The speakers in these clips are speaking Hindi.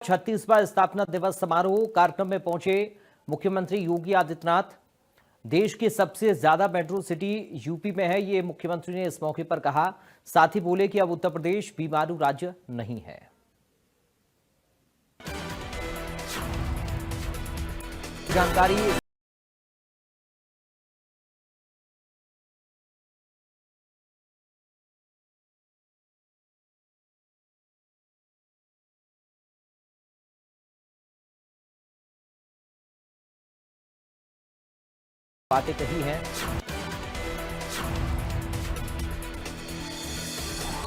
36वां स्थापना दिवस समारोह कार्यक्रम में पहुंचे मुख्यमंत्री योगी आदित्यनाथ। देश की सबसे ज्यादा मेट्रो सिटी यूपी में है, ये मुख्यमंत्री ने इस मौके पर कहा। साथ ही बोले कि अब उत्तर प्रदेश बीमारू राज्य नहीं है। जानकारी बातें कही हैं।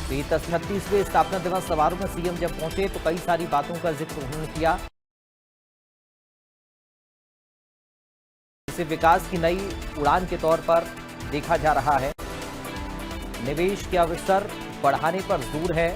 36वें स्थापना दिवस समारोह में सीएम जब पहुंचे तो कई सारी बातों का जिक्र उन्होंने किया। इसे विकास की नई उड़ान के तौर पर देखा जा रहा है। निवेश के अवसर बढ़ाने पर जोर है।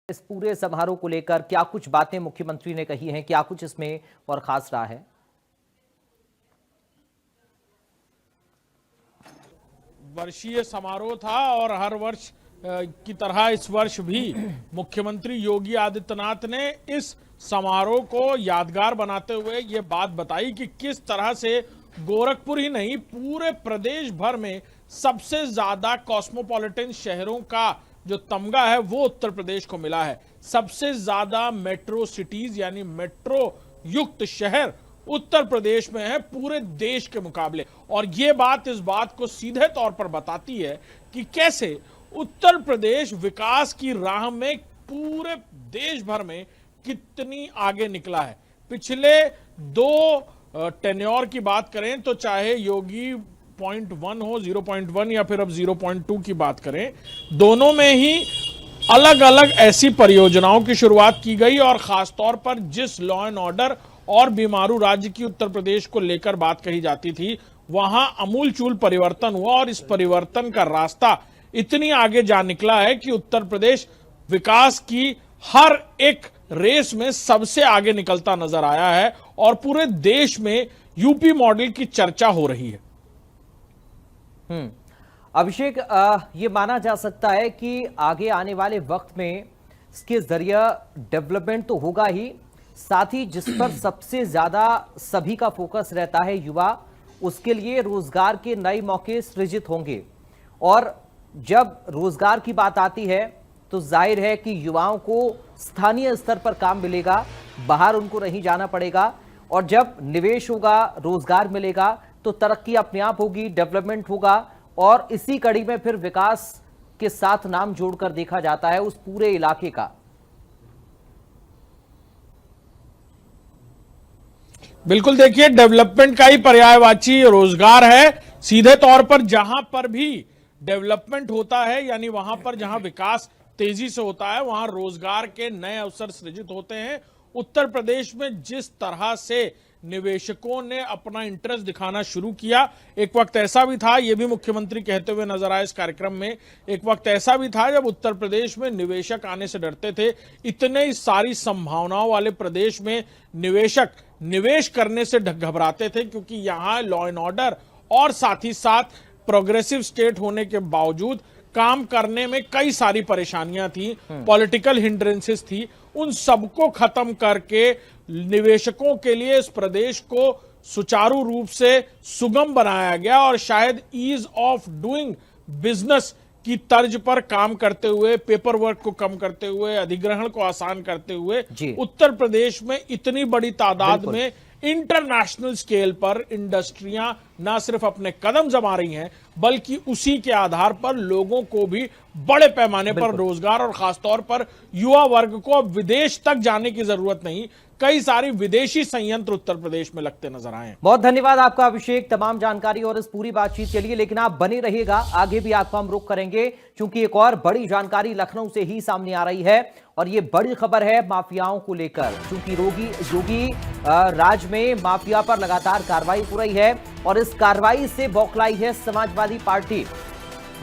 इस पूरे समारोह को लेकर क्या कुछ बातें मुख्यमंत्री ने कही हैं, क्या कुछ इसमें और खास रहा है? वर्षीय समारोह था और हर वर्ष की तरह इस वर्ष भी मुख्यमंत्री योगी आदित्यनाथ ने इस समारोह को यादगार बनाते हुए ये बात बताई कि किस तरह से गोरखपुर ही नहीं पूरे प्रदेश भर में सबसे ज्यादा कॉस्मोपॉलिटन शहरों का जो तमगा है वो उत्तर प्रदेश को मिला है। सबसे ज्यादा मेट्रो सिटीज यानी मेट्रो युक्त शहर उत्तर प्रदेश में है पूरे देश के मुकाबले। और ये बात इस बात को सीधे तौर पर बताती है कि कैसे उत्तर प्रदेश विकास की राह में पूरे देश भर में कितनी आगे निकला है। पिछले दो टेन्योर की बात करें तो चाहे योगी 0.1 हो, 0.1 या फिर अब 0.2 की बात करें, दोनों में ही अलग अलग ऐसी परियोजनाओं की शुरुआत की गई। और खासतौर पर जिस लॉ एंड ऑर्डर और बीमारू राज्य की उत्तर प्रदेश को लेकर बात कही जाती थी, वहां अमूलचूल परिवर्तन हुआ और इस परिवर्तन का रास्ता इतनी आगे जा निकला है कि उत्तर प्रदेश विकास की हर एक रेस में सबसे आगे निकलता नजर आया है और पूरे देश में यूपी मॉडल की चर्चा हो रही है। अभिषेक, ये माना जा सकता है कि आगे आने वाले वक्त में इसके जरिए डेवलपमेंट तो होगा ही, साथ ही जिस पर सबसे ज्यादा सभी का फोकस रहता है युवा, उसके लिए रोजगार के नए मौके सृजित होंगे। और जब रोजगार की बात आती है तो जाहिर है कि युवाओं को स्थानीय स्तर पर काम मिलेगा, बाहर उनको नहीं जाना पड़ेगा। और जब निवेश होगा, रोजगार मिलेगा तो तरक्की अपने आप होगी, डेवलपमेंट होगा। और इसी कड़ी में फिर विकास के साथ नाम जोड़कर देखा जाता है उस पूरे इलाके का। बिल्कुल, देखिए डेवलपमेंट का ही पर्यायवाची रोजगार है। सीधे तौर पर जहां पर भी डेवलपमेंट होता है यानी वहां पर जहां विकास तेजी से होता है वहां रोजगार के नए अवसर सृजित होते हैं। उत्तर प्रदेश में जिस तरह से निवेशकों ने अपना इंटरेस्ट दिखाना शुरू किया, एक वक्त ऐसा भी था, यह भी मुख्यमंत्री कहते हुए नजर आए इस कार्यक्रम में, एक वक्त ऐसा भी था जब उत्तर प्रदेश में निवेशक आने से डरते थे। इतने सारी संभावनाओं वाले प्रदेश में निवेशक निवेश करने से घबराते थे क्योंकि यहां लॉ एंड ऑर्डर और साथ ही साथ प्रोग्रेसिव स्टेट होने के बावजूद काम करने में कई सारी परेशानियां थी, पॉलिटिकल हिंड्रेंसेस थी। उन सबको खत्म करके निवेशकों के लिए इस प्रदेश को सुचारू रूप से सुगम बनाया गया और शायद ईज ऑफ डूइंग बिजनेस की तर्ज पर काम करते हुए, पेपर वर्क को कम करते हुए, अधिग्रहण को आसान करते हुए उत्तर प्रदेश में इतनी बड़ी तादाद में इंटरनेशनल स्केल पर इंडस्ट्रियां ना सिर्फ अपने कदम जमा रही हैं बल्कि उसी के आधार पर लोगों को भी बड़े पैमाने पर रोजगार और खासतौर पर युवा वर्ग को अब विदेश तक जाने की जरूरत नहीं, कई सारी विदेशी संयंत्र उत्तर प्रदेश में लगते नजर आए। बहुत धन्यवाद आपका अभिषेक, तमाम जानकारी और इस पूरी बातचीत के लिए। लेकिन आप बने रहिएगा, आगे भी आपको हम रुख करेंगे क्योंकि एक और बड़ी जानकारी लखनऊ से ही सामने आ रही है और ये बड़ी खबर है माफियाओं को लेकर, क्योंकि योगी राज में माफिया पर लगातार कार्रवाई हो रही है और इस कार्रवाई से बौखलाई है समाजवादी पार्टी।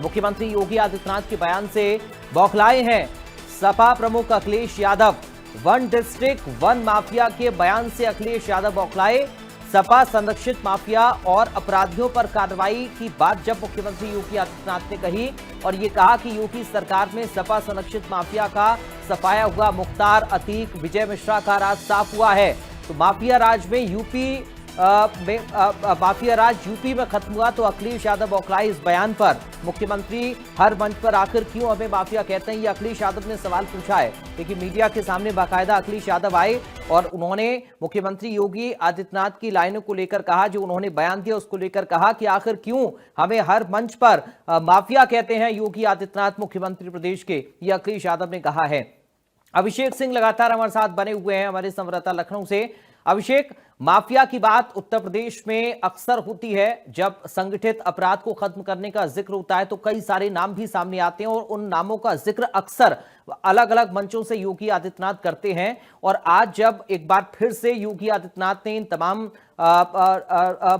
मुख्यमंत्री योगी आदित्यनाथ के बयान से बौखलाए हैं सपा प्रमुख Akhilesh Yadav. One district one mafia के बयान से अखिलेश यादव बौखलाए। सपा संरक्षित माफिया और अपराधियों पर कार्रवाई की बात जब मुख्यमंत्री योगी आदित्यनाथ ने कही और ये कहा कि योगी सरकार में सपा संरक्षित माफिया का सफाया हुआ मुख्तार, अतीक, विजय मिश्रा का राज साफ हुआ है। तो माफिया राज में माफिया राज यूपी में खत्म हुआ तो अखिलेश यादव बौखलाए इस बयान पर। मुख्यमंत्री हर मंच पर आखिर क्यों हमें माफिया कहते हैं, ये अखिलेश यादव ने सवाल पूछा है। लेकिन मीडिया के सामने बाकायदा अखिलेश यादव आए और उन्होंने मुख्यमंत्री योगी आदित्यनाथ की लाइनों को लेकर कहा, जो उन्होंने बयान दिया उसको लेकर कहा कि आखिर क्यों हमें हर मंच पर माफिया कहते हैं योगी आदित्यनाथ मुख्यमंत्री प्रदेश के, ये अखिलेश यादव ने कहा है। अभिषेक सिंह लगातार हमारे साथ बने हुए हैं, हमारे संवाददाता लखनऊ से। अभिषेक, माफिया की बात उत्तर प्रदेश में अक्सर होती है, जब संगठित अपराध को खत्म करने का जिक्र होता है तो कई सारे नाम भी सामने आते हैं और उन नामों का जिक्र अक्सर अलग अलग मंचों से योगी आदित्यनाथ करते हैं। और आज जब एक बार फिर से योगी आदित्यनाथ ने इन तमाम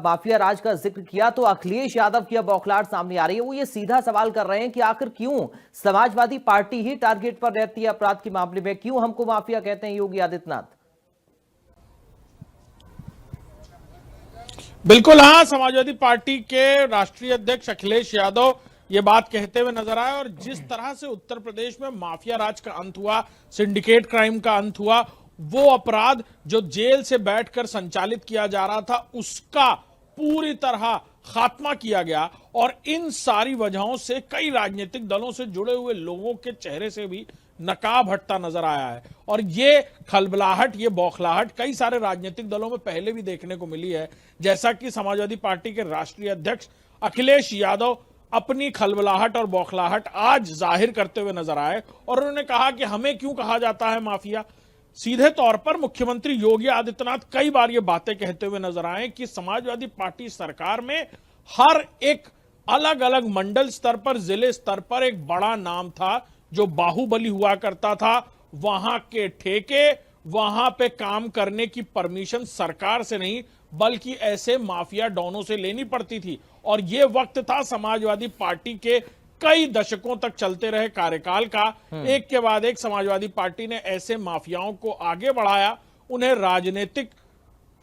माफिया राज का जिक्र किया तो अखिलेश यादव की अब बौखलाहट सामने आ रही है। वो ये सीधा सवाल कर रहे हैं कि आखिर क्यों समाजवादी पार्टी ही टारगेट पर रहती है अपराध के मामले में, क्यों हमको माफिया कहते हैं योगी आदित्यनाथ? बिल्कुल हाँ, समाजवादी पार्टी के राष्ट्रीय अध्यक्ष अखिलेश यादव ये बात कहते हुए नजर आए और जिस तरह से उत्तर प्रदेश में माफिया राज का अंत हुआ, सिंडिकेट क्राइम का अंत हुआ, वो अपराध जो जेल से बैठकर संचालित किया जा रहा था उसका पूरी तरह खात्मा किया गया और इन सारी वजहों से कई राजनीतिक दलों से जुड़े हुए लोगों के चेहरे से भी नकाब हटता नजर आया है। और ये खलबलाहट, ये बौखलाहट कई सारे राजनीतिक दलों में पहले भी देखने को मिली है, जैसा कि समाजवादी पार्टी के राष्ट्रीय अध्यक्ष अखिलेश यादव अपनी खलबलाहट और बौखलाहट आज जाहिर करते हुए नजर आए और उन्होंने कहा कि हमें क्यों कहा जाता है माफिया। सीधे तौर पर मुख्यमंत्री योगी आदित्यनाथ कई बार ये बातें कहते हुए नजर आए कि समाजवादी पार्टी सरकार में हर एक अलग अलग मंडल स्तर पर, जिले स्तर पर एक बड़ा नाम था जो बाहुबली हुआ करता था। वहां के ठेके, वहां पे काम करने की परमिशन सरकार से नहीं बल्कि ऐसे माफिया डॉनों से लेनी पड़ती थी। और यह वक्त था समाजवादी पार्टी के कई दशकों तक चलते रहे कार्यकाल का। एक के बाद एक समाजवादी पार्टी ने ऐसे माफियाओं को आगे बढ़ाया, उन्हें राजनीतिक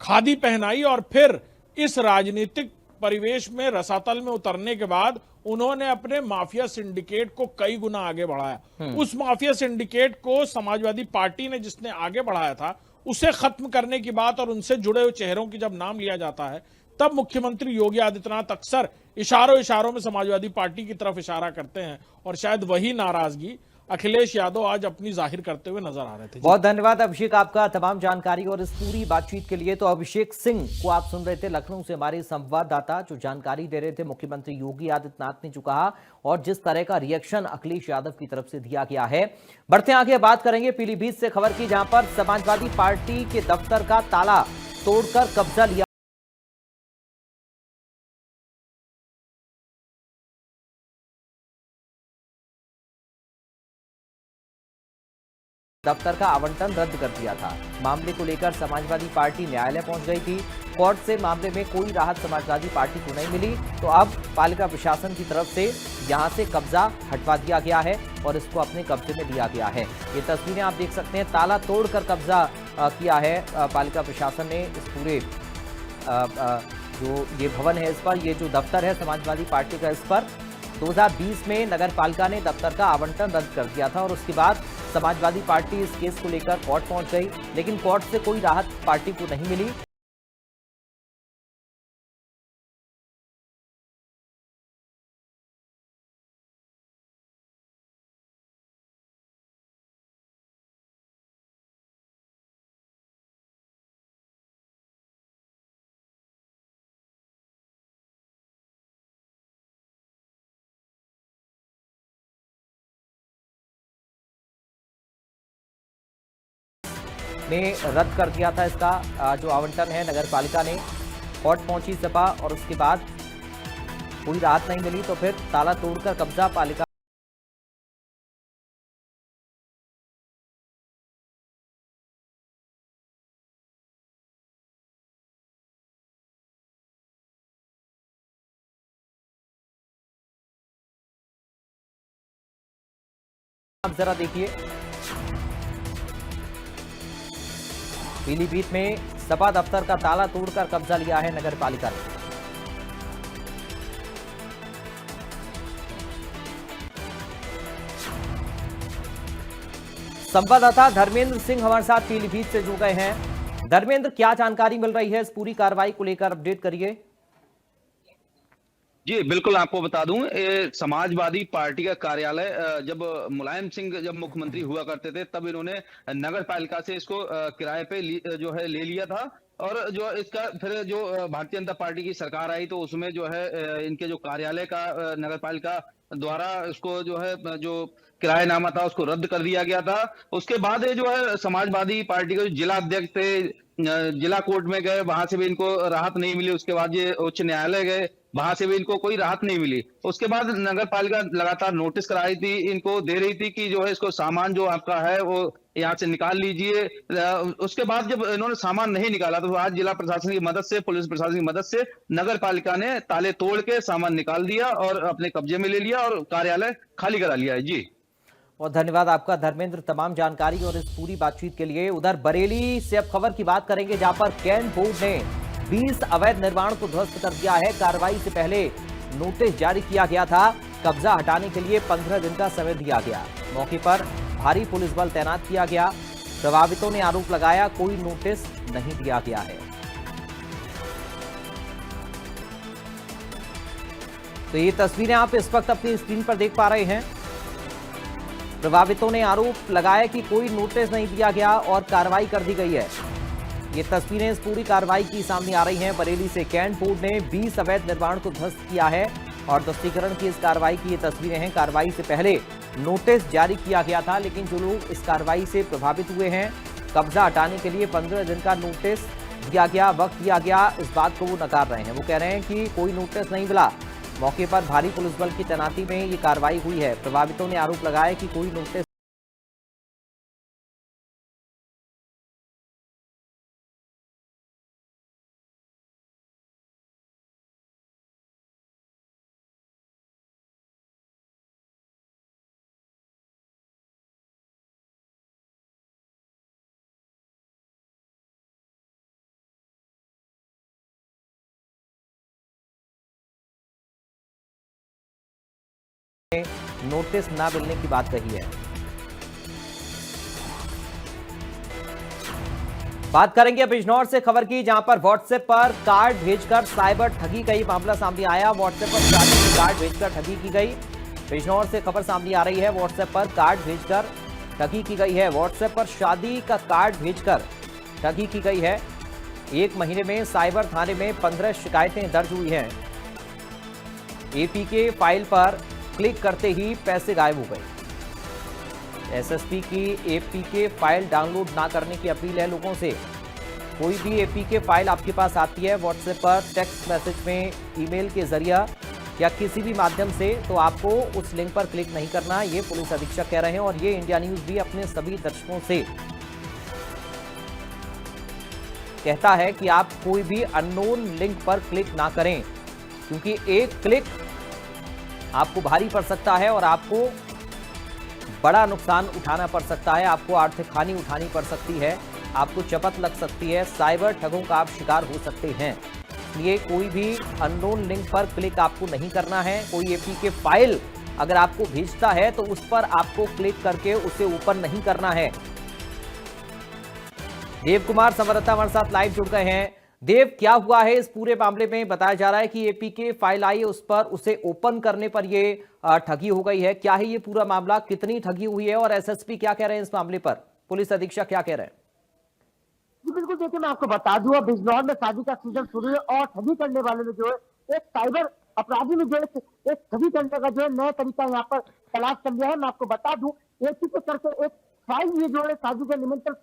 खादी पहनाई और फिर इस राजनीतिक परिवेश में रसातल में उतरने के बाद उन्होंने अपने माफिया सिंडिकेट को कई गुना आगे बढ़ाया। उस माफिया सिंडिकेट को समाजवादी पार्टी ने जिसने आगे बढ़ाया था उसे खत्म करने की बात और उनसे जुड़े हुए चेहरों की जब नाम लिया जाता है तब मुख्यमंत्री योगी आदित्यनाथ अक्सर इशारों में समाजवादी पार्टी की तरफ इशारा करते हैं और शायद वही नाराजगी अखिलेश यादव आज अपनी जाहिर करते हुए नजर आ रहे थे। बहुत धन्यवाद अभिषेक आपका तमाम जानकारी और इस पूरी बातचीत के लिए। तो अभिषेक सिंह को आप सुन रहे थे लखनऊ से, हमारे संवाददाता जो जानकारी दे रहे थे मुख्यमंत्री योगी आदित्यनाथ ने जो कहा और जिस तरह का रिएक्शन अखिलेश यादव की तरफ से दिया गया है। बढ़ते आगे बात करेंगे पीलीभीत से खबर की, जहां पर समाजवादी पार्टी के दफ्तर का ताला तोड़कर कब्जा लिया। दफ्तर का आवंटन रद्द कर दिया था। मामले को लेकर समाजवादी पार्टी न्यायालय पहुंच गई थी। कोर्ट से मामले में कोई राहत समाजवादी पार्टी को नहीं मिली तो अब पालिका प्रशासन की तरफ से यहां से कब्जा हटवा दिया गया है और इसको अपने कब्जे में लिया गया है। ये तस्वीरें आप देख सकते हैं, ताला तोड़कर कब्जा किया है पालिका प्रशासन ने इस पूरे जो ये भवन है इस पर, ये जो दफ्तर है समाजवादी पार्टी का, इस पर 2020 में नगर पालिका ने दफ्तर का आवंटन रद्द कर दिया था और उसके बाद समाजवादी पार्टी इस केस को लेकर कोर्ट पहुंच गई, लेकिन कोर्ट से कोई राहत पार्टी को नहीं मिली। में रद्द कर दिया था इसका जो आवंटन है नगर पालिका ने। कोर्ट पहुंची सपा और उसके बाद कोई राहत नहीं मिली तो फिर ताला तोड़कर कब्जा पालिका आप जरा देखिए, पीलीभीत में सपा दफ्तर का ताला तोड़कर कब्जा लिया है नगर पालिका ने। संवाददाता धर्मेंद्र सिंह हमारे साथ पीलीभीत से जुड़ गए हैं। धर्मेंद्र, क्या जानकारी मिल रही है इस पूरी कार्रवाई को लेकर, अपडेट करिए। जी बिल्कुल, आपको बता दूं, समाजवादी पार्टी का कार्यालय जब मुलायम सिंह जब मुख्यमंत्री हुआ करते थे तब इन्होंने नगर पालिका से इसको किराए पे जो है ले लिया था। और जो इसका फिर जो भारतीय जनता पार्टी की सरकार आई तो उसमें जो है इनके जो कार्यालय का नगर पालिका द्वारा इसको जो है जो किराएनामा था उसको रद्द कर दिया गया था। उसके बाद ये जो है समाजवादी पार्टी के जो जिला अध्यक्ष थे जिला कोर्ट में गए, वहां से भी इनको राहत नहीं मिली। उसके बाद ये उच्च न्यायालय गए, वहां से भी इनको कोई राहत नहीं मिली। उसके बाद नगर पालिका लगातार नोटिस कराई थी, इनको दे रही थी कि जो है इसको सामान जो आपका है वो यहाँ से निकाल लीजिए। उसके बाद जब इन्होंने सामान नहीं निकाला तो आज जिला प्रशासन की मदद से, पुलिस प्रशासन की मदद से नगर पालिका ने ताले तोड़ के सामान निकाल दिया और अपने कब्जे में ले लिया और कार्यालय खाली करा लिया है। जी और धन्यवाद आपका धर्मेंद्र तमाम जानकारी और इस पूरी बातचीत के लिए। उधर बरेली से अब खबर की बात करेंगे, जहां पर कैंट बोर्ड ने 20 अवैध निर्माण को ध्वस्त कर दिया है। कार्रवाई से पहले नोटिस जारी किया गया था, कब्जा हटाने के लिए 15 दिन का समय दिया गया। मौके पर भारी पुलिस बल तैनात किया गया। प्रभावितों ने आरोप लगाया कोई नोटिस नहीं दिया गया है। तो ये तस्वीरें आप इस वक्त अपनी स्क्रीन पर देख पा रहे हैं। प्रभावितों ने आरोप लगाया कि कोई नोटिस नहीं दिया गया और कार्रवाई कर दी गई है। ये तस्वीरें इस पूरी कार्रवाई की सामने आ रही हैं। बरेली से कैंट बोर्ड ने 20 अवैध निर्माण को ध्वस्त किया है और ध्वस्तीकरण की इस कार्रवाई की ये तस्वीरें हैं। कार्रवाई से पहले नोटिस जारी किया गया था, लेकिन जो लोग इस कार्रवाई से प्रभावित हुए हैं, कब्जा हटाने के लिए 15 दिन का नोटिस दिया गया, वक्त दिया गया, इस बात को वो नकार रहे हैं। वो कह रहे हैं कि कोई नोटिस नहीं मिला। मौके पर भारी पुलिस बल की तैनाती में ये कार्रवाई हुई है। प्रभावितों ने आरोप लगाया कि कोई नोटिस नोटिस ना मिलने की बात कही है। बात करेंगे बिजनौर से खबर की, जहां पर व्हाट्सएप पर कार्ड भेजकर साइबर ठगी का मामला सामने आया। व्हाट्सएप पर शादी में कार्ड भेजकर ठगी की गई। बिजनौर से खबर सामने आ रही है, व्हाट्सएप पर कार्ड भेजकर ठगी की गई है। व्हाट्सएप पर शादी का कार्ड भेजकर ठगी की गई है। एक महीने में साइबर थाने में 15 शिकायतें दर्ज हुई हैं। एपीके फाइल पर क्लिक करते ही पैसे गायब हो गए। एसएसपी की एपीके फाइल डाउनलोड ना करने की अपील है लोगों से। कोई भी एपीके फाइल आपके पास आती है व्हाट्सएप पर, टेक्स्ट मैसेज में, ईमेल के जरिए या किसी भी माध्यम से, तो आपको उस लिंक पर क्लिक नहीं करना, ये पुलिस अधीक्षक कह रहे हैं। और ये इंडिया न्यूज भी अपने सभी दर्शकों से कहता है कि आप कोई भी अननोन लिंक पर क्लिक ना करें, क्योंकि एक क्लिक आपको भारी पड़ सकता है और आपको बड़ा नुकसान उठाना पड़ सकता है। आपको आर्थिक हानि उठानी पड़ सकती है, आपको चपत लग सकती है, साइबर ठगों का आप शिकार हो सकते हैं। इसलिए कोई भी अननोन लिंक पर क्लिक आपको नहीं करना है। कोई एपीके फाइल अगर आपको भेजता है तो उस पर आपको क्लिक करके उसे ओपन नहीं करना है। देव कुमार संवाददाता हमारे साथ लाइव जुड़ गए हैं। देव, क्या हुआ है इस पूरे मामले में? बताया जा रहा है कि एपीके फाइल आई, उस पर उसे ओपन करने पर ये ठगी हो गई है। क्या है ये पूरा मामला, कितनी ठगी हुई है और एसएसपी क्या कह रहे हैं इस मामले पर? पुलिस अधीक्षक क्या कह रहे हैं? जी बिल्कुल, देखिए मैं आपको बता दूं, बिजनौर में शादी का सीजन शुरू है और ठगी करने वाले में जो है एक साइबर अपराधी में जो है एक ठगी करने का जो है नया तरीका यहाँ पर तलाश कर लिया है। मैं आपको बता दूं, एपीके करके एक फाइल ये जो है शादी के निमंत्रण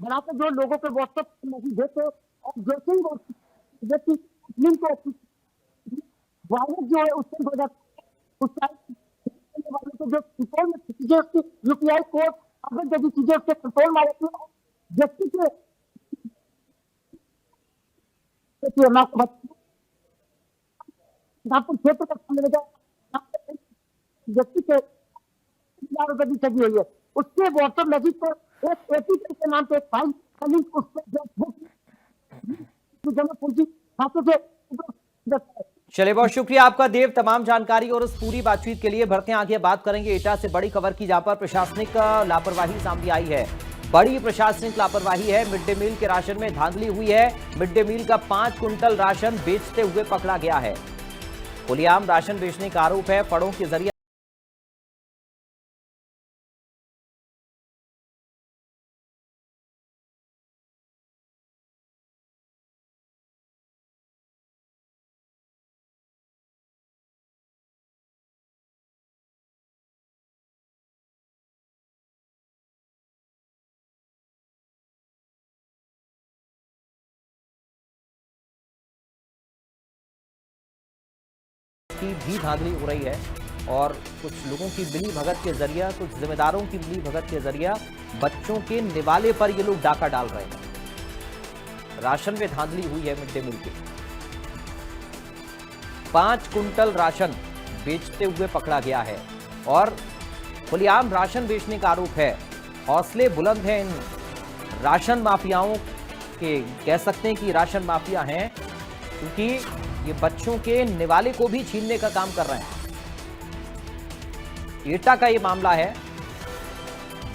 बनाकर जो लोगों के व्हाट्सएप मैसेज देते, और जैसे ही वो व्यक्ति लिंक को वायरस जो है उससे हो जाता है, उस वाले को जो कंट्रोल में चीजें उसकी यूपीआई कोड अगर जैसी चीजें उसके कंट्रोल में रहती है, व्यक्ति के नागपुर क्षेत्र का मिलेगा व्यक्ति के ₹1000 की ठगी हुई है, उसके व्हाट्सएप मैसेज पर एक एपीके के नाम पे एक फाइल का लिंक उस पर जमा पूंजी खाते से। चलिए, बहुत शुक्रिया आपका देव, तमाम जानकारी और उस पूरी बातचीत के लिए। बढ़ते हैं आगे, बात करेंगे एटा से बड़ी खबर की, जहां पर प्रशासनिक लापरवाही सामने आई है। बड़ी प्रशासनिक लापरवाही है, मिड डे मील के राशन में धांधली हुई है। मिड डे मील का 5 कुंटल राशन बेचते हुए पकड़ा गया है। खुलेआम राशन बेचने का आरोप है। फड़ों के जरिए की भी धांधली हो रही है, और कुछ लोगों की मिली भगत के जरिए, कुछ जिम्मेदारों की मिली भगत के जरिए बच्चों के निवाले पर ये लोग डाका डाल रहे हैं। राशन में धांधली हुई है। मिड डे मील के 5 कुंटल राशन बेचते हुए पकड़ा गया है, और खुलेआम राशन बेचने का आरोप है। हौसले बुलंद हैं इन राशन माफियाओं के, कह सकते हैं कि राशन माफिया हैं, क्योंकि ये बच्चों के निवाले को भी छीनने का काम कर रहे हैं। एटा का ये मामला है।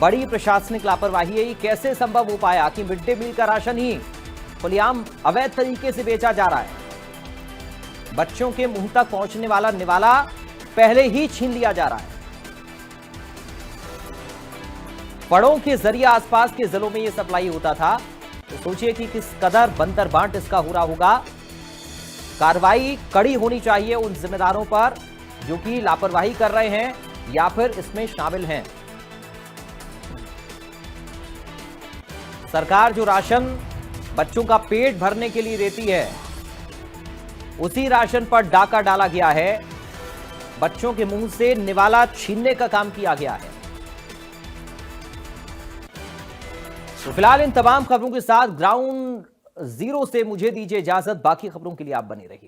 बड़ी प्रशासनिक लापरवाही है। ये कैसे संभव हो पाया कि मिड डे मील का राशन ही खुलेआम अवैध तरीके से बेचा जा रहा है। बच्चों के मुंह तक पहुंचने वाला निवाला पहले ही छीन लिया जा रहा है। फड़ों के जरिए आसपास के जिलों में यह सप्लाई होता था, तो सोचिए कि किस कदर बंतर बांट इसका हो रहा होगा। कार्रवाई कड़ी होनी चाहिए उन जिम्मेदारों पर जो कि लापरवाही कर रहे हैं या फिर इसमें शामिल हैं। सरकार जो राशन बच्चों का पेट भरने के लिए देती है, उसी राशन पर डाका डाला गया है। बच्चों के मुंह से निवाला छीनने का काम किया गया है। तो फिलहाल इन तमाम खबरों के साथ ग्राउंड जीरो से मुझे दीजिए इजाजत। बाकी खबरों के लिए आप बने रहिए।